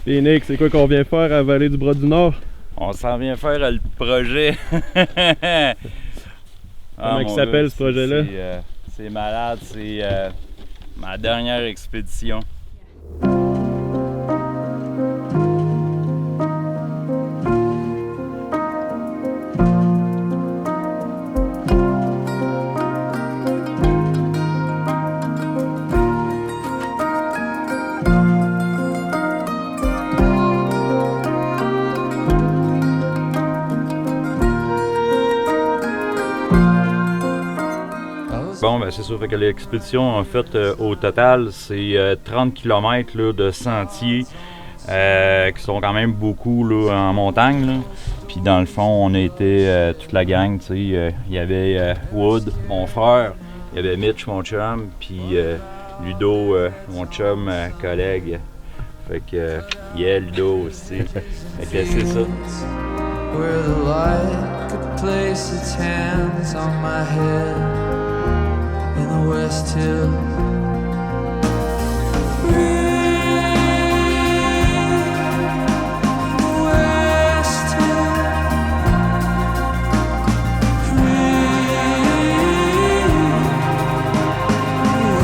Et Nick, c'est quoi qu'on vient faire à Vallée du Bras-du-Nord? On s'en vient faire le projet. Comment il s'appelle ce projet-là? C'est malade, c'est ma dernière expédition. Bon, ben c'est sûr fait que l'expédition, en fait, au total, c'est 30 km là, de sentiers qui sont quand même beaucoup là, en montagne. Là. Puis dans le fond, on a été toute la gang, tu sais, il y avait Wood, mon frère, il y avait Mitch, mon chum, puis Ludo, mon chum, collègue. Fait que, yeah, Ludo aussi. Fait que c'est ça. Where the light could place its hands on my head in the West Hill. West Hill.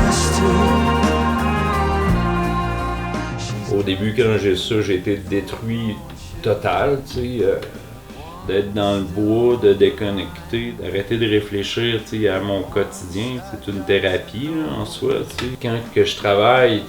West Hill. Au début, quand j'ai ça, j'ai été détruit total, tu sais. D'être dans le bois, de déconnecter, d'arrêter de réfléchir à mon quotidien. C'est une thérapie là, en soi. T'sais. Quand que je travaille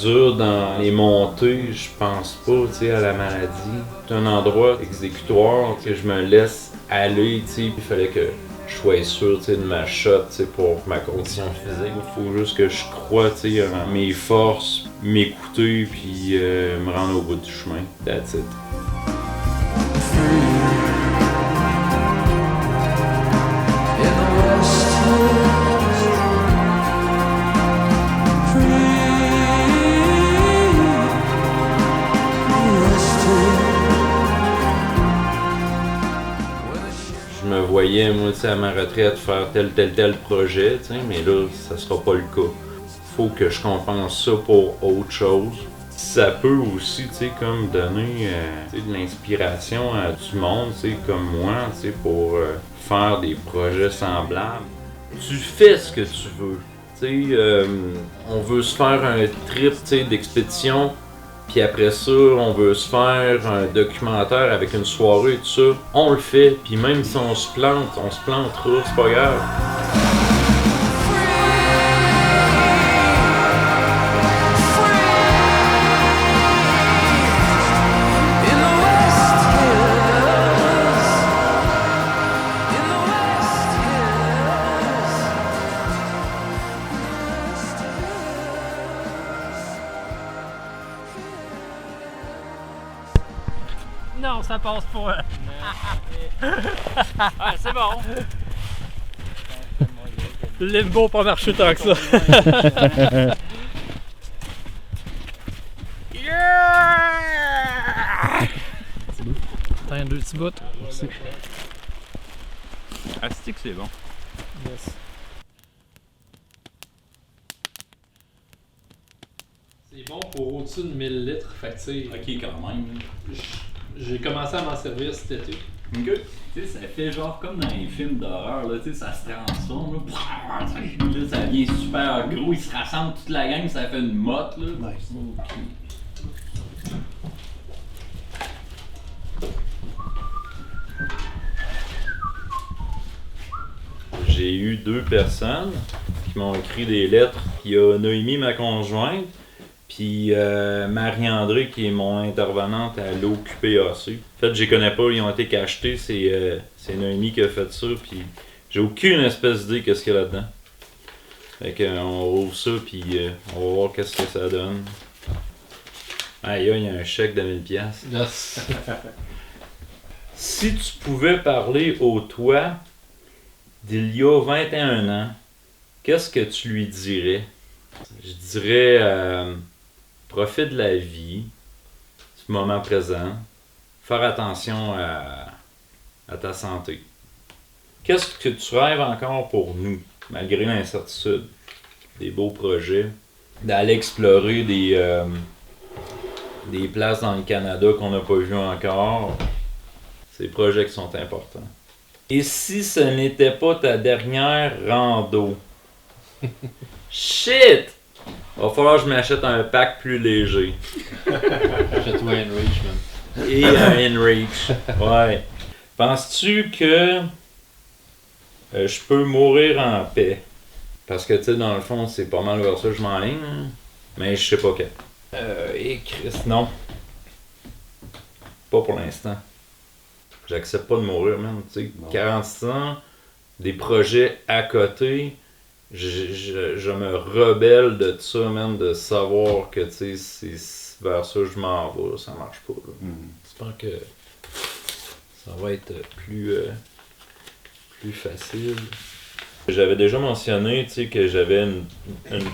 dur dans les montées, je pense pas à la maladie. C'est un endroit exécutoire que je me laisse aller. Il fallait que je sois sûr de ma shot pour ma condition physique. Il faut juste que je croie en mes forces, m'écouter puis me rendre au bout du chemin. That's it. Je me voyais, moi, à ma retraite, faire tel projet, mais là, ça sera pas le cas. Faut que je compense ça pour autre chose. Ça peut aussi, comme donner de l'inspiration à du monde, comme moi, pour faire des projets semblables. Tu fais ce que tu veux. On veut se faire un trip d'expédition. Puis après ça, on veut se faire un documentaire avec une soirée et tout ça. On le fait. Puis même si on se plantera, c'est pas grave. Non, ça passe pas. Ah, c'est bon. Le limbo pas marché tant que ça. Yeah! T'as deux petits bouts. Merci. Asti que c'est bon. Yes. C'est bon pour au-dessus de 1000 litres, fait que tu sais, Ok, quand même. j'ai commencé à m'en servir cet été. Ok. Tu sais, ça fait genre comme dans les films d'horreur, là, tu sais, ça se transforme, là, ça devient super gros, ils se rassemblent toute la gang, ça fait une motte, là. Nice. Ok. J'ai eu 2 personnes qui m'ont écrit des lettres. Il y a Noémie, ma conjointe, puis Marie-André, qui est mon intervenante à l'OQPAC. En fait, je les connais pas, ils ont été cachetés. C'est Noémie qui a fait ça, puis j'ai aucune espèce d'idée qu'est-ce qu'il y a là-dedans. Fait qu'on ouvre ça, puis on va voir qu'est-ce que ça donne. Aïe, il y a un chèque de 1000$. Yes. Si tu pouvais parler au toi d'il y a 21 ans, qu'est-ce que tu lui dirais? Je dirais profite de la vie, du moment présent, faire attention à ta santé. Qu'est-ce que tu rêves encore pour nous, malgré l'incertitude? Des beaux projets, d'aller explorer des des places dans le Canada qu'on n'a pas vues encore. C'est des projets qui sont importants. Et si ce n'était pas ta dernière rando? Shit! Va falloir que je m'achète un pack plus léger. Achète-toi un Reach, man. Et un InReach. Ouais. Penses-tu que je peux mourir en paix? Parce que, tu sais, dans le fond, c'est pas mal vers ça que je m'enligne. Mais je sais pas quand. Et Chris, non. Pas pour l'instant. J'accepte pas de mourir, même. Tu sais, 46 ans, des projets à côté. Je me rebelle de ça, même, de savoir que, tu sais, c'est vers ça que je m'en vais. Ça marche pas, là. J'espère que ça va être plus facile. J'avais déjà mentionné, tu sais, que j'avais une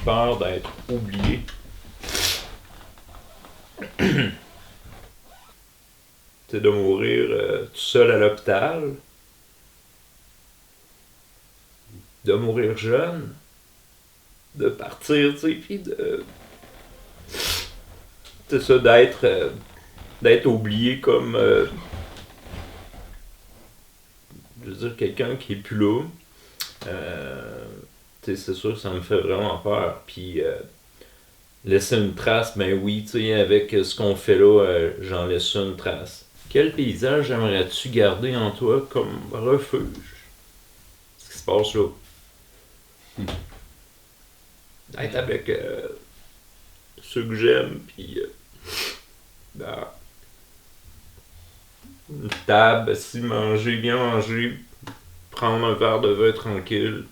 peur d'être oublié. Tu sais, de mourir tout seul à l'hôpital. De mourir jeune. De partir, tu sais, puis de... C'est ça, d'être oublié comme... je veux dire, quelqu'un qui est plus là. C'est sûr que ça me fait vraiment peur. Puis laisser une trace, ben oui, tu sais, avec ce qu'on fait là, j'en laisse une trace. Quel paysage aimerais-tu garder en toi comme refuge? Ce qui se passe là. Être avec ceux que j'aime, puis une table, assis, manger, bien manger, prendre un verre de vin tranquille,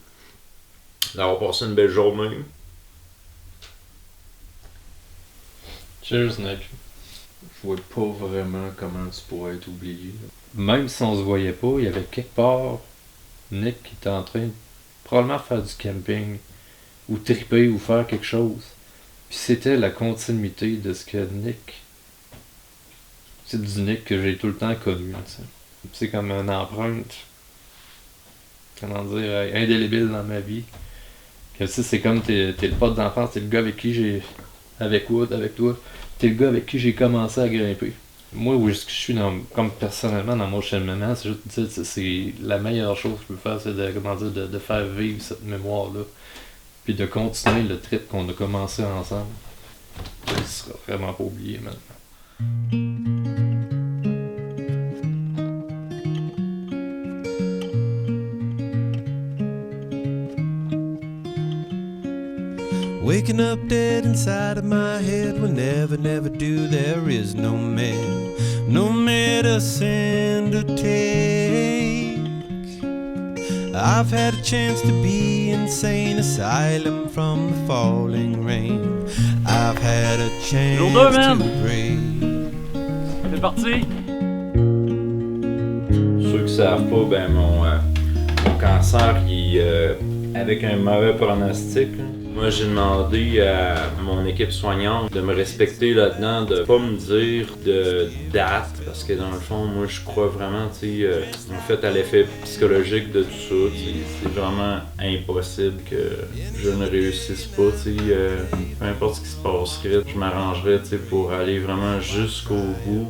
d'avoir passé une belle journée. Cheers, Nick. Je vois pas vraiment comment tu pourrais être oublié. Même si on se voyait pas, il y avait quelque part Nick qui était en train de probablement faire du camping, ou triper, ou faire quelque chose. Puis c'était la continuité de ce que Nick... C'est du Nick que j'ai tout le temps connu, tu sais. C'est comme une empreinte, comment dire, indélébile dans ma vie. Que, tu sais, c'est comme t'es le pote d'enfance, t'es le gars avec qui j'ai... Avec Wood, avec toi, t'es le gars avec qui j'ai commencé à grimper. Moi, où est-ce que je suis, comme personnellement, dans mon cheminement, c'est juste, c'est la meilleure chose que je peux faire, c'est de, comment dire, de faire vivre cette mémoire-là. Puis de continuer le trip qu'on a commencé ensemble. Il sera vraiment pas oublié maintenant. Waking up dead inside of my head will never, never do. There is no medicine to take. I've had a chance to be insane asylum from the falling rain. I've had a chance to break. C'est parti! Ceux qui savent pas, ben mon cancer il avec un mauvais pronostic. Là. Moi, j'ai demandé à mon équipe soignante de me respecter là-dedans, de pas me dire de date, parce que dans le fond, moi, je crois vraiment, tu sais, en fait, à l'effet psychologique de tout ça, c'est vraiment impossible que je ne réussisse pas, tu sais, peu importe ce qui se passerait, je m'arrangerais, tu sais, pour aller vraiment jusqu'au bout.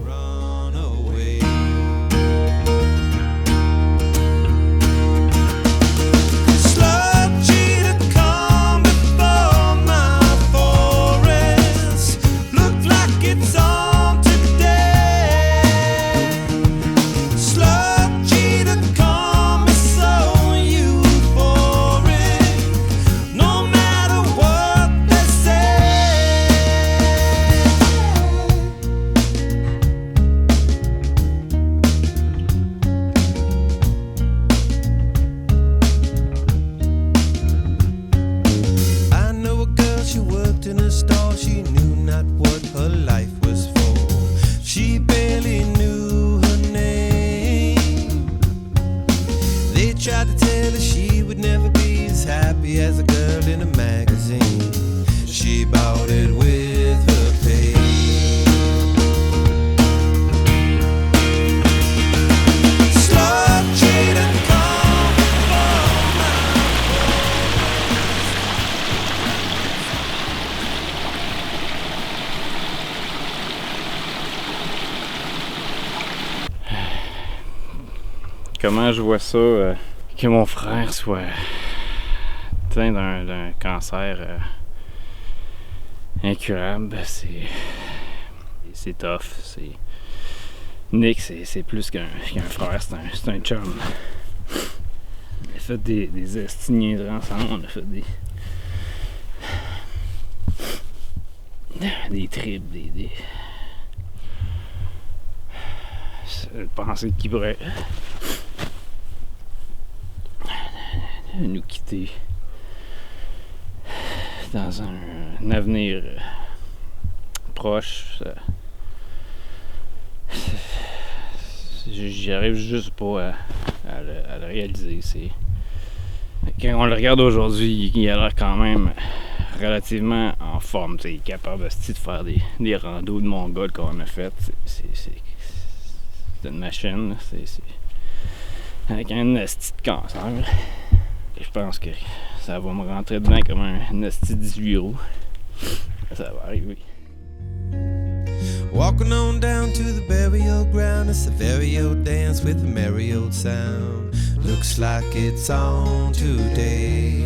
comment je vois ça, que mon frère soit atteint d'un cancer incurable, c'est tough. Nick, c'est plus qu'un frère, c'est un chum. On a fait des estigniers ensemble, on a fait des trips, penser qu'il pourrait nous quitter dans un avenir proche. J'y arrive juste pas à le réaliser. Quand on le regarde aujourd'hui, il a l'air quand même relativement en forme. Il est capable de faire des randos de Mongol qu'on a fait. C'est une machine. Avec un asti de cancer. Je pense que ça va me rentrer dedans comme un asti 18 roues. Ça va arriver. Walking on down to the burial ground, it's a very old dance with a merry old sound. Looks like it's on today.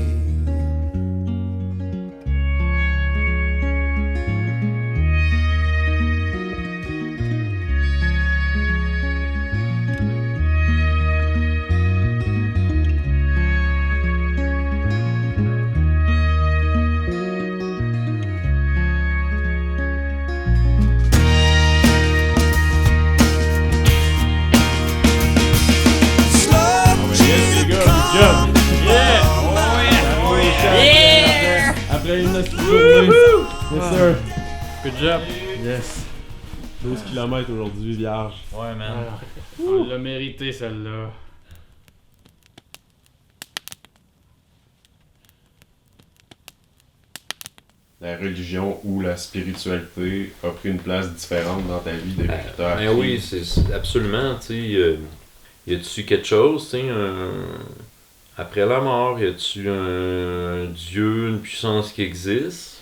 Après une petite journée. Yes sir. Good job. Yes. 12 km aujourd'hui, vierge. Ouais, man. On l'a mérité celle-là. La religion ou la spiritualité a pris une place différente dans ta vie depuis que t'as Ben appris? oui, c'est absolument, tu sais. Y a-tu quelque chose, tu sais, après la mort, y a-tu un Dieu, une puissance qui existe?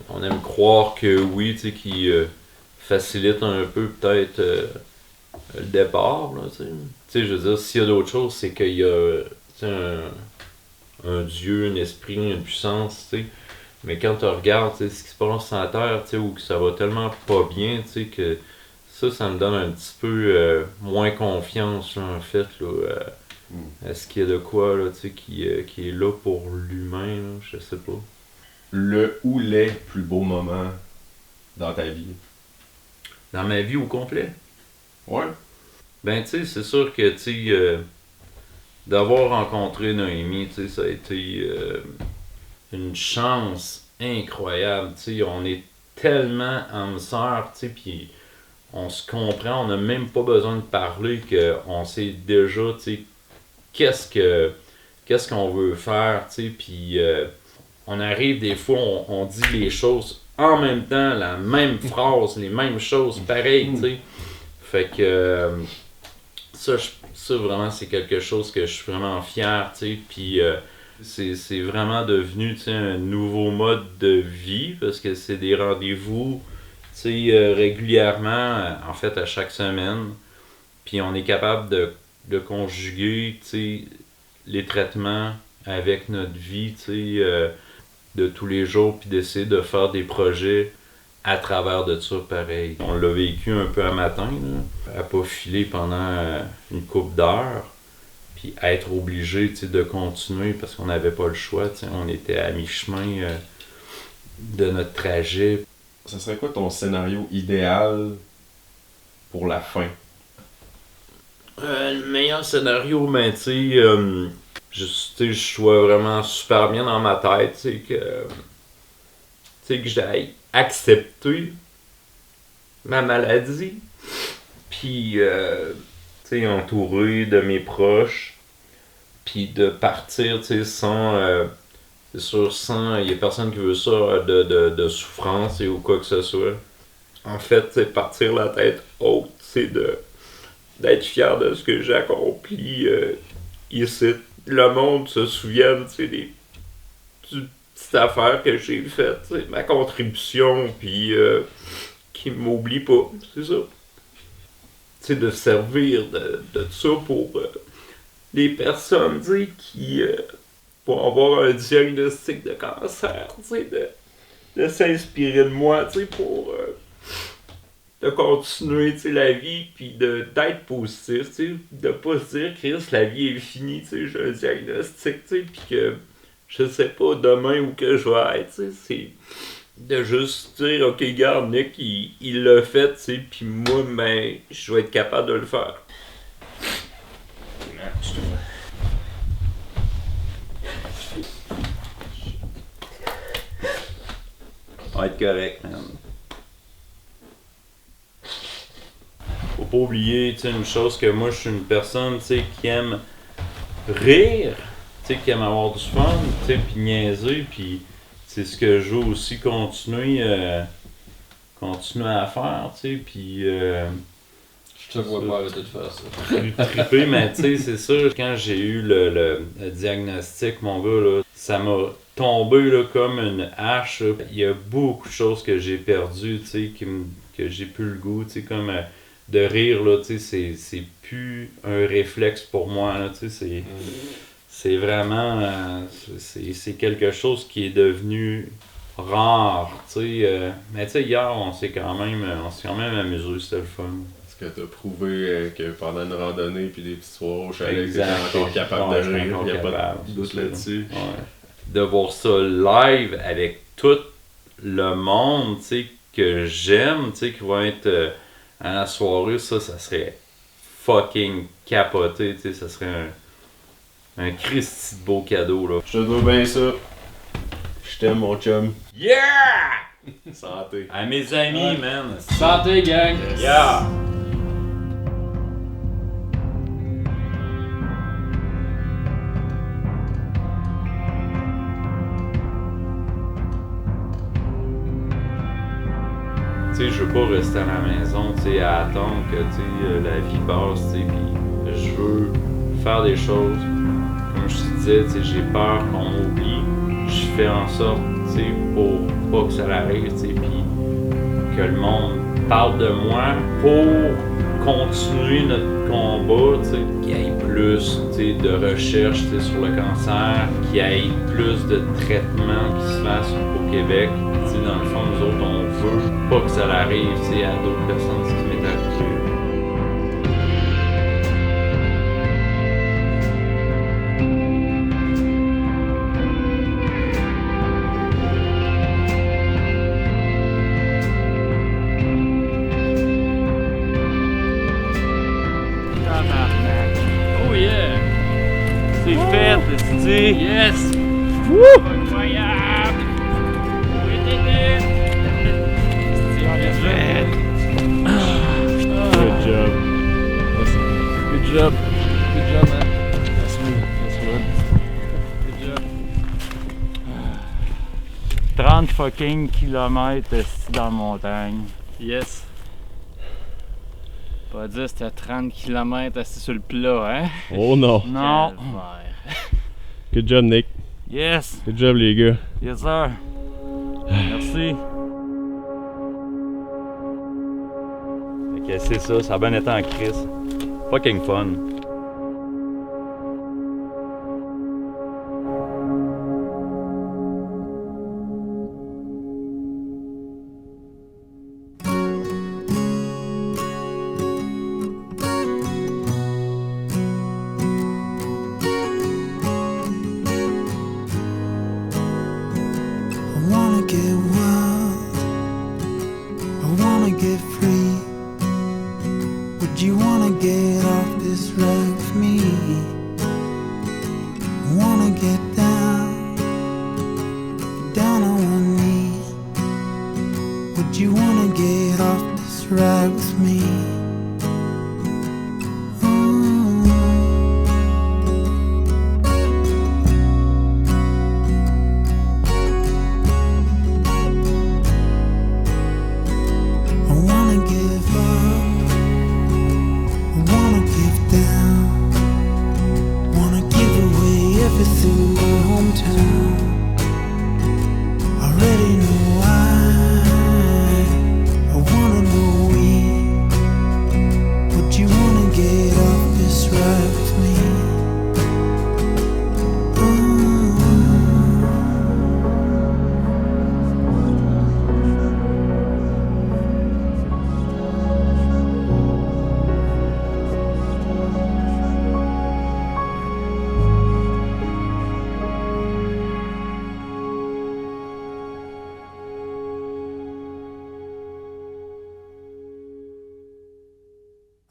On aime croire que oui, tu sais, qui facilite un peu peut-être le départ, là, tu sais. Tu sais, je veux dire, s'il y a d'autres choses, c'est qu'il y a, tu sais, un Dieu, un esprit, une puissance, tu sais. Mais quand tu regardes ce qui se passe sur la Terre, tu sais, où que ça va tellement pas bien, tu sais, que ça me donne un petit peu moins confiance, là, en fait, là. Est-ce qu'il y a de quoi, là, tu sais, qui est là pour l'humain, là, je sais pas. Le ou les plus beaux moments dans ta vie? Dans ma vie au complet? Ouais. Ben, tu sais, c'est sûr que, tu sais, d'avoir rencontré Noémie, tu sais, ça a été une chance incroyable, tu sais, on est tellement âme sœur, tu sais, puis on se comprend, on n'a même pas besoin de parler, qu'on sait déjà, tu sais, qu'est-ce qu'on veut faire, tu sais, puis on arrive des fois, on dit les choses en même temps, la même phrase, les mêmes choses, pareil, tu sais. Fait que ça vraiment, c'est quelque chose que je suis vraiment fier, tu sais, puis c'est vraiment devenu, tu sais, un nouveau mode de vie, parce que c'est des rendez-vous, tu sais, régulièrement, en fait, à chaque semaine, puis on est capable de conjuguer, tu sais, les traitements avec notre vie, tu sais, de tous les jours, puis d'essayer de faire des projets à travers de ça, pareil. On l'a vécu un peu à matin, là, à pas filer pendant une couple d'heures, puis être obligé, tu sais, de continuer parce qu'on n'avait pas le choix, tu sais, on était à mi-chemin de notre trajet. Ça serait quoi ton scénario idéal pour la fin? Le meilleur scénario, ben, tu sais, je sois vraiment super bien dans ma tête, tu sais, que j'aille accepter ma maladie, puis, tu sais, entouré de mes proches, puis de partir, tu sais, sans, c'est sûr, sans, il y a personne qui veut ça, de souffrance ou quoi que ce soit. En fait, c'est partir la tête haute, c'est d'être fier de ce que j'ai accompli ici. Le monde se souvienne, tu sais, des petites affaires que j'ai faites, tu sais, ma contribution, puis qui m'oublie pas, c'est ça. Tu sais, de servir de ça pour les personnes, tu sais, qui vont avoir un diagnostic de cancer, tu sais, de s'inspirer de moi, tu sais, pour de continuer, tu sais, la vie, puis d'être positif, tu sais, de pas se dire, Chris, la vie est finie, tu sais, j'ai un diagnostic, tu sais, puis que je sais pas demain où que je vais être, tu sais, c'est de juste dire, ok, regarde, Nick, il l'a fait, tu sais, puis moi, ben, je vais être capable de le faire. On va être correct, man. Faut pas oublier, tu sais, une chose que moi, je suis une personne, tu sais, qui aime rire, tu sais, qui aime avoir du fun, tu sais, puis niaiser, puis c'est ce que je veux aussi continuer à faire, tu sais, puis Je te vois pas arrêter de faire ça. triper, mais tu sais, c'est sûr, quand j'ai eu le diagnostic, mon gars, là, ça m'a tombé là, comme une hache. Là. Il y a beaucoup de choses que j'ai perdues, tu sais, que j'ai plus le goût, tu sais, comme de rire, là, tu sais, c'est plus un réflexe pour moi, là, tu sais, c'est vraiment, c'est quelque chose qui est devenu rare, tu sais, mais tu sais, hier, on s'est quand même amusé, c'était le fun. Est-ce que t'as prouvé que pendant une randonnée puis des petits soirs au chalet, t'étais Exact. encore capable de rire, il n'y a pas de doute là-dessus. Ouais. De voir ça live avec tout le monde, tu sais, que j'aime, tu sais, qui va être à la soirée, ça serait fucking capoté, tu sais, ça serait un Christy de beau cadeau, là. Je te dois bien ça. Je t'aime, mon chum. Yeah! Santé. À mes amis, Ouais. man. Santé, gang! Yeah! Tu sais, je veux pas rester à la maison, tu sais, à attendre que, tu sais, la vie passe, tu sais, puis je veux faire des choses. Comme je te disais, tu sais, j'ai peur qu'on m'oublie. Je fais en sorte, tu sais, pour pas que ça arrive, tu sais, puis que le monde parle de moi pour continuer notre combat, tu sais, qu'il y ait plus, tu sais, de recherche, tu sais, sur le cancer, qu'il y ait plus de traitements qui se fassent au Québec. Tu sais, dans le fond, nous autres, on veut pas que ça arrive, tu sais, à d'autres personnes, ce qui m'est arrivé. Tabarnak. Oh yeah! C'est fait, tu dis. Yes! Incroyable! Oui, t'es on l'a fait! Good job. Good job. Good job, man. That's good. Good job. 30 fucking kilomètres dans la montagne. Yes. Pas dire c'était 30 km assis sur le plat, hein? Oh non. Non! Calvaire. Good job, Nick. Yes! Good job, les gars. Yes, sir! Merci! Fait que c'est ça, ça a bien été en crise. Fucking fun. I wanna get wild, I wanna get free. Would you wanna get off this ride?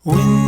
When